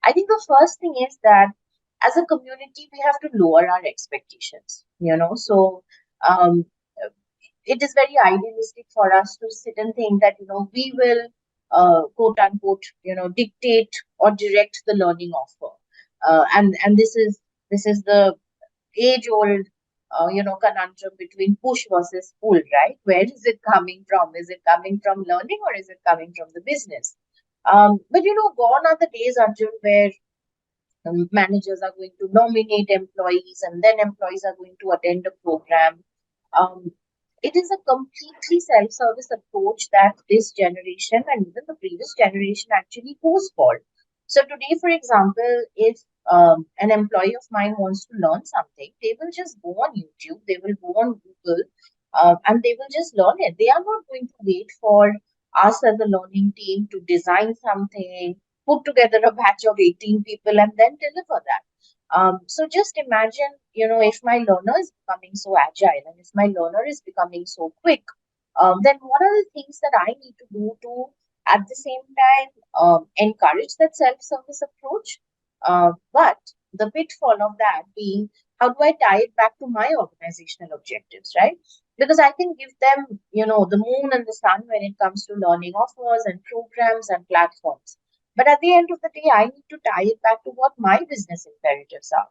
I think the first thing is that as a community, we have to lower our expectations, So um, it is very idealistic for us to sit and think that, we will, quote unquote, dictate or direct the learning offer. And this is the age old conundrum between push versus pull, right? Where is it coming from? Is it coming from learning or is it coming from the business? But gone are the days, Arjun, where managers are going to nominate employees and then employees are going to attend a program. um, it is a completely self-service approach that this generation and even the previous generation actually goes for. So today, for example, if an employee of mine wants to learn something, they will just go on YouTube, they will go on Google, and they will just learn it. They are not going to wait for us as a learning team to design something, put together a batch of 18 people, and then deliver that. So just imagine, if my learner is becoming so agile and if my learner is becoming so quick, then what are the things that I need to do to, at the same time, encourage that self-service approach? But the pitfall of that being, how do I tie it back to my organizational objectives, right? Because I can give them, the moon and the sun when it comes to learning offers and programs and platforms. But at the end of the day, I need to tie it back to what my business imperatives are.